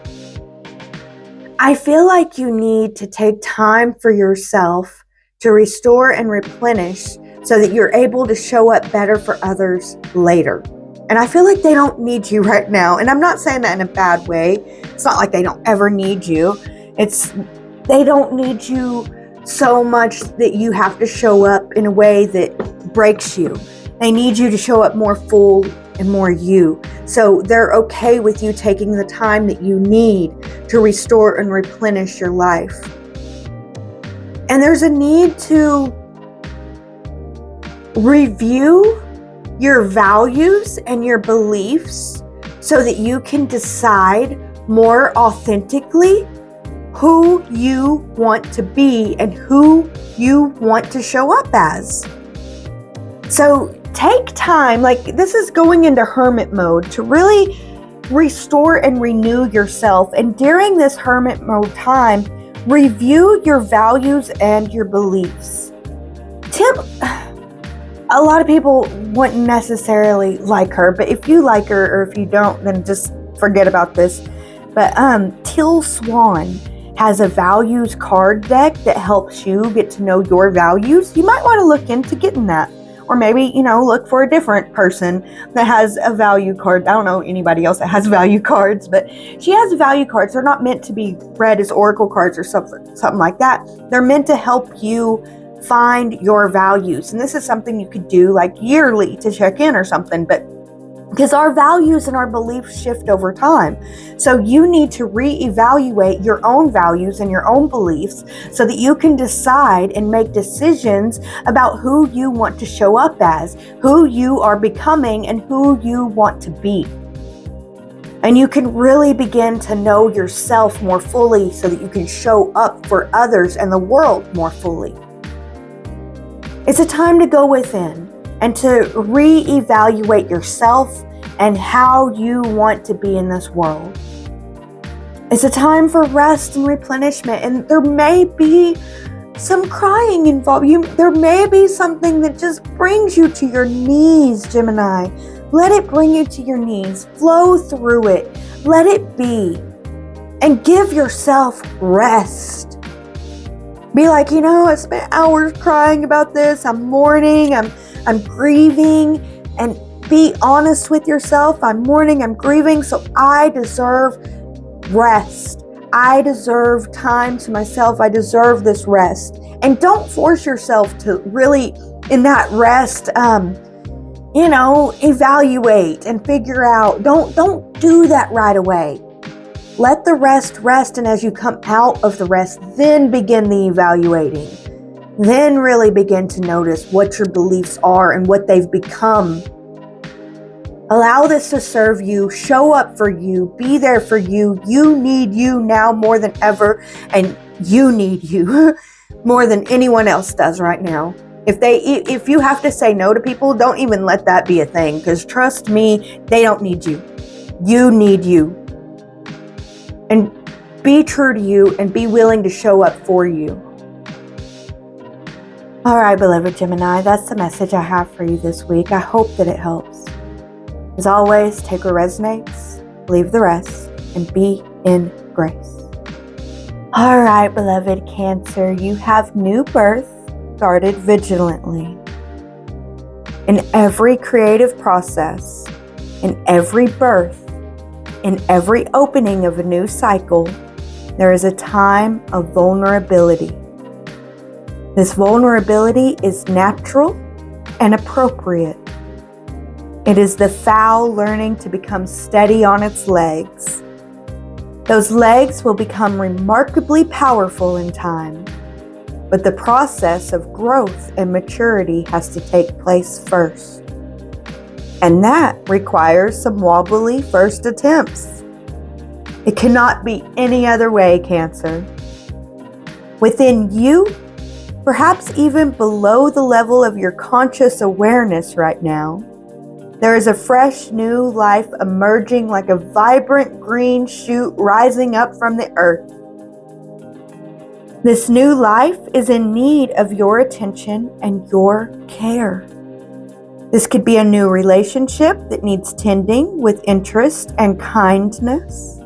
I feel like you need to take time for yourself to restore and replenish so that you're able to show up better for others later. And I feel like they don't need you right now. And I'm not saying that in a bad way. It's not like they don't ever need you. They don't need you so much that you have to show up in a way that breaks you. They need you to show up more full and more you. So they're okay with you taking the time that you need to restore and replenish your life. And there's a need to review your values and your beliefs so that you can decide more authentically who you want to be and who you want to show up as. So take time, this is going into hermit mode, to really restore and renew yourself. And during this hermit mode time, review your values and your beliefs. A lot of people wouldn't necessarily like her, but if you like her or if you don't, then just forget about this. But Teal Swan has a values card deck that helps you get to know your values. You might want to look into getting that. Or maybe, look for a different person that has a value card. I don't know anybody else that has value cards, but she has value cards. They're not meant to be read as oracle cards or something like that. They're meant to help you find your values. And this is something you could do yearly to check in or something, but because our values and our beliefs shift over time. So you need to reevaluate your own values and your own beliefs so that you can decide and make decisions about who you want to show up as, who you are becoming, and who you want to be. And you can really begin to know yourself more fully so that you can show up for others and the world more fully. It's a time to go within and to reevaluate yourself and how you want to be in this world. It's a time for rest and replenishment, and there may be some crying involved. There may be something that just brings you to your knees, Gemini. Let it bring you to your knees. Flow through it. Let it be. And give yourself rest. Be like, I spent hours crying about this. I'm mourning. I'm grieving, and be honest with yourself. I'm mourning, I'm grieving, so I deserve rest. I deserve time to myself. I deserve this rest. And don't force yourself to really, in that rest, evaluate and figure out. Don't do that right away. Let the rest, and as you come out of the rest, then begin the evaluating. Then really begin to notice what your beliefs are and what they've become. Allow this to serve you, show up for you, be there for you. You need you now more than ever, and you need you more than anyone else does right now. If you have to say no to people, don't even let that be a thing, because trust me, they don't need you. You need you. And be true to you and be willing to show up for you. All right, beloved Gemini, that's the message I have for you this week. I hope that it helps. As always, take what resonates, leave the rest, and be in grace. All right, beloved Cancer, you have new birth, guarded vigilantly. In every creative process, in every birth, in every opening of a new cycle, there is a time of vulnerability. This vulnerability is natural and appropriate. It is the fowl learning to become steady on its legs. Those legs will become remarkably powerful in time, but the process of growth and maturity has to take place first. And that requires some wobbly first attempts. It cannot be any other way, Cancer. Within you, perhaps even below the level of your conscious awareness right now, there is a fresh new life emerging like a vibrant green shoot rising up from the earth. This new life is in need of your attention and your care. This could be a new relationship that needs tending with interest and kindness.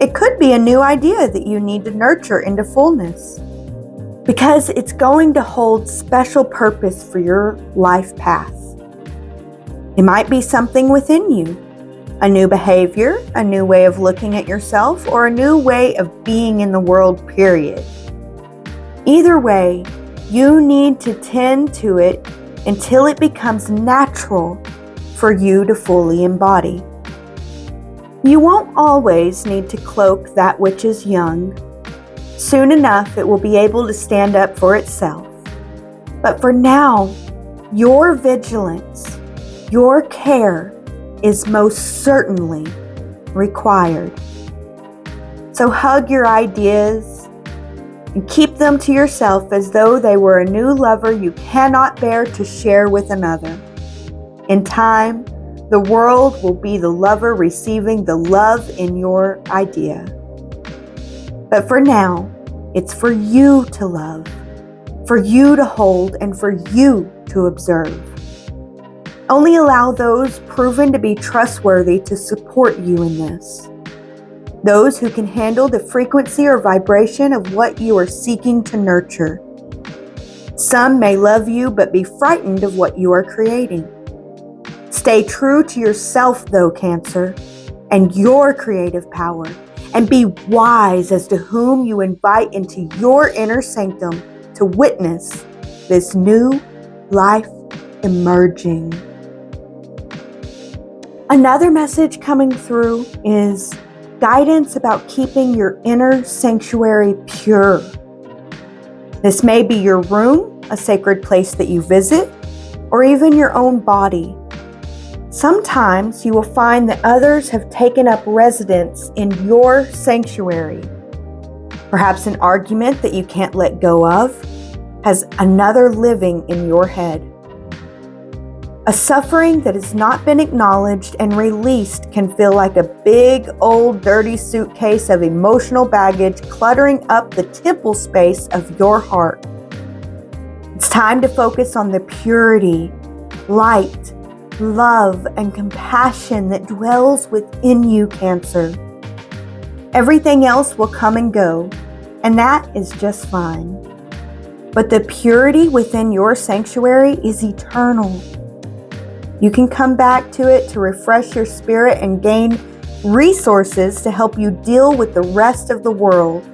It could be a new idea that you need to nurture into fullness, because it's going to hold special purpose for your life path. It might be something within you, a new behavior, a new way of looking at yourself, or a new way of being in the world, period. Either way, you need to tend to it until it becomes natural for you to fully embody. You won't always need to cloak that which is young. Soon enough, it will be able to stand up for itself. But for now, your vigilance, your care is most certainly required. So hug your ideas and keep them to yourself as though they were a new lover you cannot bear to share with another. In time, the world will be the lover receiving the love in your idea. But for now, it's for you to love, for you to hold, and for you to observe. Only allow those proven to be trustworthy to support you in this. Those who can handle the frequency or vibration of what you are seeking to nurture. Some may love you but be frightened of what you are creating. Stay true to yourself, though, Cancer, and your creative power, and be wise as to whom you invite into your inner sanctum to witness this new life emerging. Another message coming through is guidance about keeping your inner sanctuary pure. This may be your room, a sacred place that you visit, or even your own body. Sometimes you will find that others have taken up residence in your sanctuary. Perhaps an argument that you can't let go of has another living in your head. A suffering that has not been acknowledged and released can feel like a big, old, dirty suitcase of emotional baggage cluttering up the temple space of your heart. It's time to focus on the purity, light, love, and compassion that dwells within you, Cancer. Everything else will come and go, and that is just fine. But the purity within your sanctuary is eternal. You can come back to it to refresh your spirit and gain resources to help you deal with the rest of the world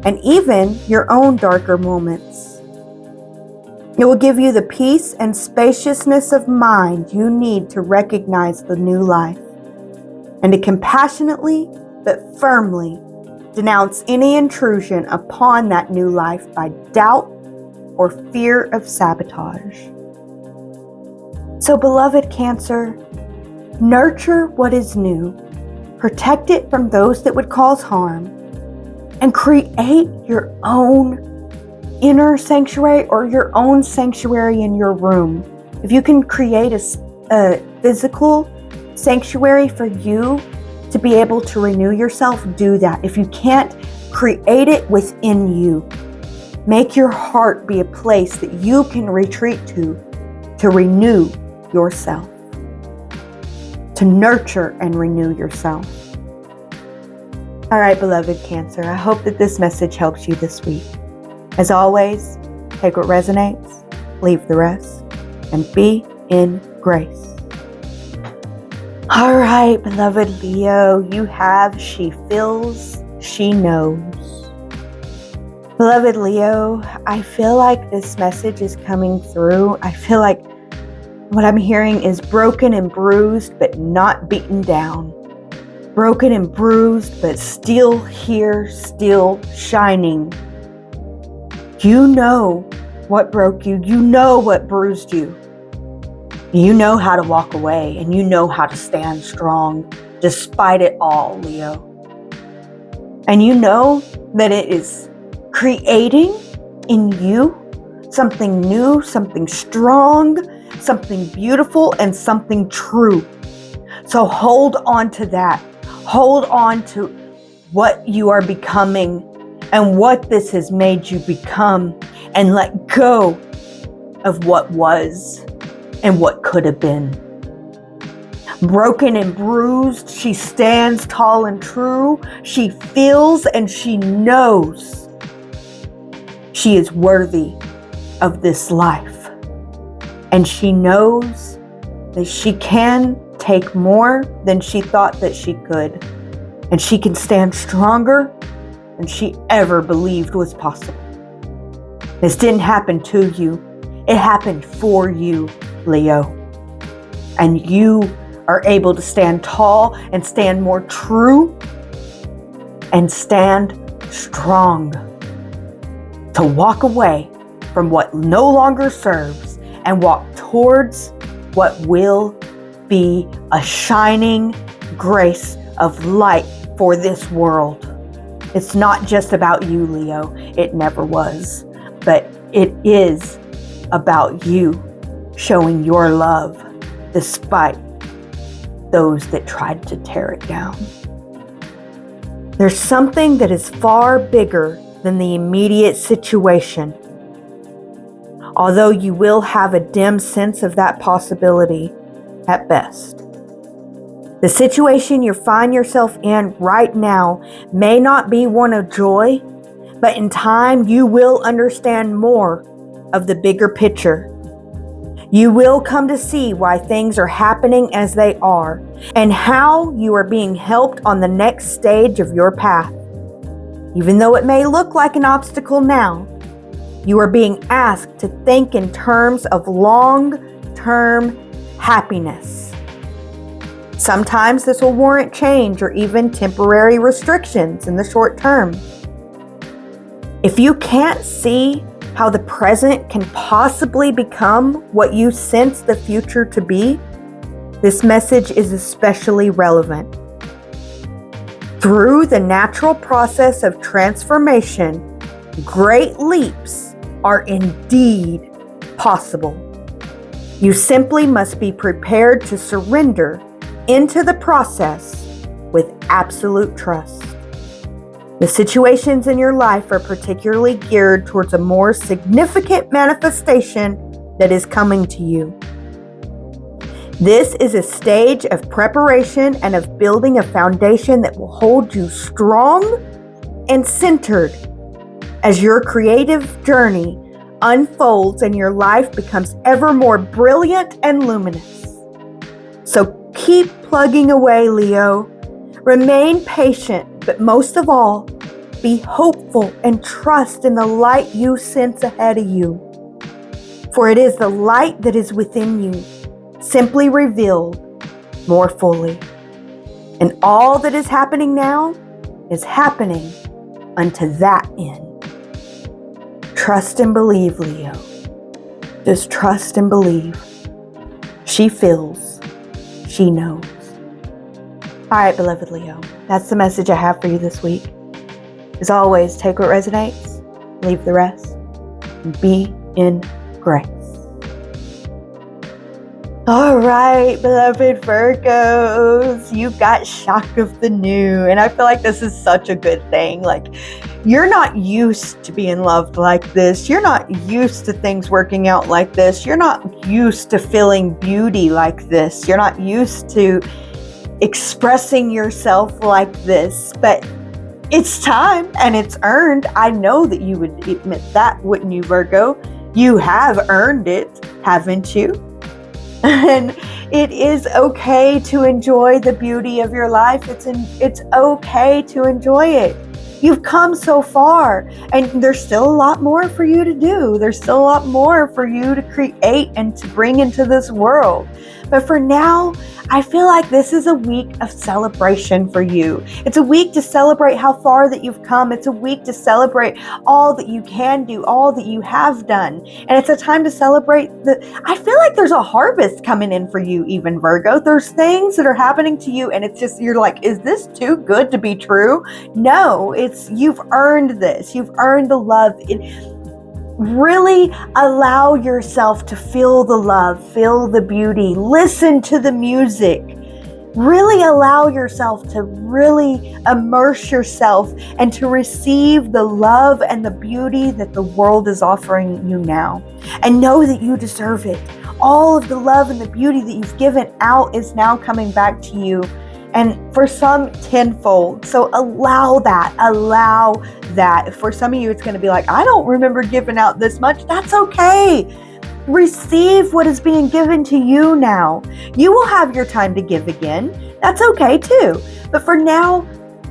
and even your own darker moments. It will give you the peace and spaciousness of mind you need to recognize the new life and to compassionately but firmly denounce any intrusion upon that new life by doubt or fear of sabotage. So, beloved Cancer, nurture what is new, protect it from those that would cause harm, and create your own inner sanctuary or your own sanctuary in your room. If you can create a physical sanctuary for you to be able to renew yourself, do that. If you can't, create it within you. Make your heart be a place that you can retreat to renew yourself, to nurture and renew yourself. All right, beloved Cancer, I hope that this message helps you this week. As always, take what resonates, leave the rest, and be in grace. All right, beloved Leo, you have She Feels, She Knows. Beloved Leo, I feel like this message is coming through. I feel like what I'm hearing is broken and bruised, but not beaten down. Broken and bruised, but still here, still shining. You know what broke you. You know what bruised you. You know how to walk away, and you know how to stand strong despite it all, Leo. And you know that it is creating in you something new, something strong, something beautiful, and something true. So hold on to that. Hold on to what you are becoming and what this has made you become, and let go of what was and what could have been. Broken and bruised, she stands tall and true. She feels and she knows she is worthy of this life. And she knows that she can take more than she thought that she could. And she can stand stronger than she ever believed was possible. This didn't happen to you. It happened for you, Leo. And you are able to stand tall and stand more true and stand strong. To walk away from what no longer serves and walk towards what will be a shining grace of light for this world. It's not just about you, Leo. It never was. But it is about you showing your love despite those that tried to tear it down. There's something that is far bigger than the immediate situation. Although you will have a dim sense of that possibility at best. The situation you find yourself in right now may not be one of joy, but in time you will understand more of the bigger picture. You will come to see why things are happening as they are and how you are being helped on the next stage of your path. Even though it may look like an obstacle now, you are being asked to think in terms of long-term happiness. Sometimes this will warrant change or even temporary restrictions in the short term. If you can't see how the present can possibly become what you sense the future to be, this message is especially relevant. Through the natural process of transformation, great leaps are indeed possible. You simply must be prepared to surrender into the process with absolute trust. The situations in your life are particularly geared towards a more significant manifestation that is coming to you. This is a stage of preparation and of building a foundation that will hold you strong and centered as your creative journey unfolds and your life becomes ever more brilliant and luminous. So keep plugging away, Leo. Remain patient, but most of all, be hopeful and trust in the light you sense ahead of you. For it is the light that is within you, simply revealed more fully. And all that is happening now is happening unto that end. Trust and believe, Leo. Just trust and believe. She feels. She knows. All right, beloved Leo, that's the message I have for you this week. As always, take what resonates, leave the rest, and be in grace. All right, beloved Virgos, you got shock of the new, and I feel like this is such a good thing. Like, you're not used to being loved like this. You're not used to things working out like this. You're not used to feeling beauty like this. You're not used to expressing yourself like this, but it's time and it's earned. I know that you would admit that, wouldn't you, Virgo? You have earned it, haven't you? And it is okay to enjoy the beauty of your life. It's okay to enjoy it. You've come so far, and there's still a lot more for you to do. There's still a lot more for you to create and to bring into this world. But for now, I feel like this is a week of celebration for you. It's a week to celebrate how far that you've come. It's a week to celebrate all that you can do, all that you have done. And it's a time to celebrate I feel like there's a harvest coming in for you, even Virgo. There's things that are happening to you and it's just, you're like, is this too good to be true? No, you've earned this. You've earned the love. Really allow yourself to feel the love, feel the beauty, listen to the music. Really allow yourself to really immerse yourself and to receive the love and the beauty that the world is offering you now. And know that you deserve it. All of the love and the beauty that you've given out is now coming back to you. And for some, tenfold. So allow that. For some of you, it's going to be like, I don't remember giving out this much. That's okay. Receive what is being given to you now. You will have your time to give again. That's okay too. But for now,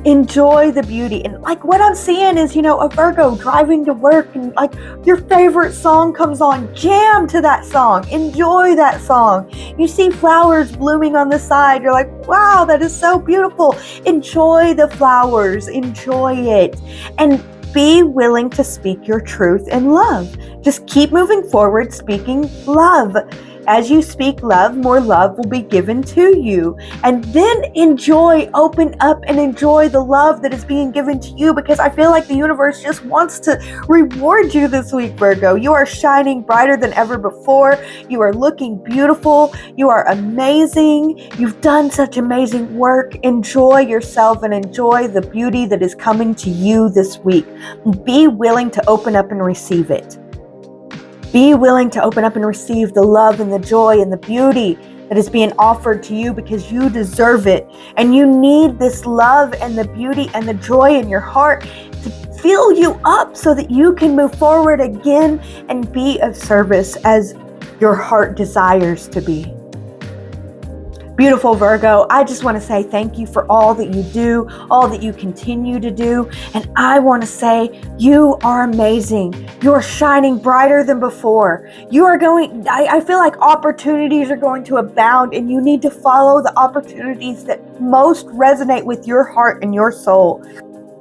enjoy the beauty. And like what I'm seeing is, a Virgo driving to work and like your favorite song comes on, jam to that song, enjoy that song. You see flowers blooming on the side. You're like, wow, that is so beautiful. Enjoy the flowers, enjoy it. And be willing to speak your truth in love. Just keep moving forward, speaking love. As you speak love, more love will be given to you. And then open up and enjoy the love that is being given to you, because I feel like the universe just wants to reward you this week, Virgo. You are shining brighter than ever before. You are looking beautiful. You are amazing. You've done such amazing work. Enjoy yourself and enjoy the beauty that is coming to you this week. Be willing to open up and receive it. Be willing to open up and receive the love and the joy and the beauty that is being offered to you, because you deserve it. And you need this love and the beauty and the joy in your heart to fill you up so that you can move forward again and be of service as your heart desires to be. Beautiful Virgo, I just want to say thank you for all that you do, all that you continue to do. And I want to say you are amazing. You're shining brighter than before. I feel like opportunities are going to abound, and you need to follow the opportunities that most resonate with your heart and your soul.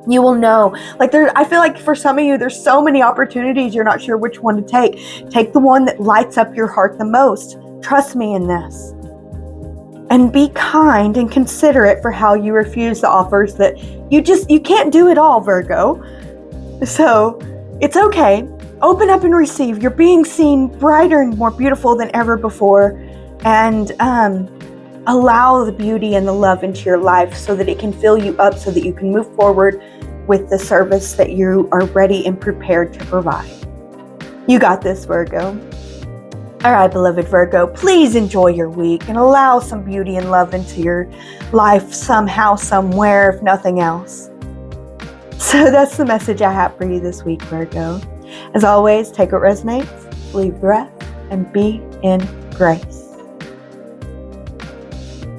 You will know. I feel like for some of you, there's so many opportunities, you're not sure which one to take. Take the one that lights up your heart the most. Trust me in this. And be kind and considerate for how you refuse the offers that you can't do it all, Virgo. So it's okay. Open up and receive. You're being seen brighter and more beautiful than ever before. And allow the beauty and the love into your life so that it can fill you up, so that you can move forward with the service that you are ready and prepared to provide. You got this, Virgo. All right, beloved Virgo, please enjoy your week and allow some beauty and love into your life somehow, somewhere, if nothing else. So that's the message I have for you this week, Virgo. As always, take what resonates, leave the rest, and be in grace.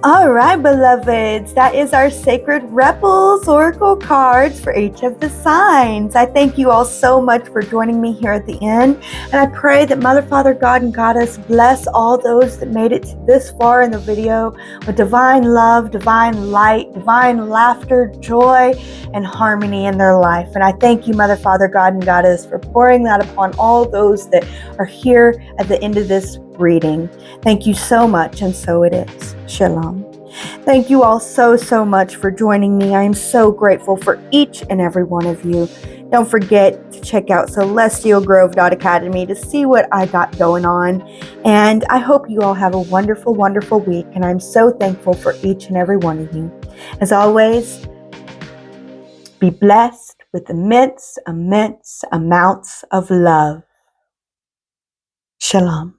All right, beloveds, that is our Sacred Rebels Oracle cards for each of the signs. I thank you all so much for joining me here at the end. And I pray that Mother, Father, God, and Goddess bless all those that made it this far in the video with divine love, divine light, divine laughter, joy, and harmony in their life. And I thank you, Mother, Father, God, and Goddess, for pouring that upon all those that are here at the end of this reading. Thank you so much, and so it is. Shalom. Thank you all so, so much for joining me. I am so grateful for each and every one of you. Don't forget to check out celestialgrove.academy to see what I got going on. And I hope you all have a wonderful, wonderful week. And I'm so thankful for each and every one of you. As always, be blessed with immense, immense amounts of love. Shalom.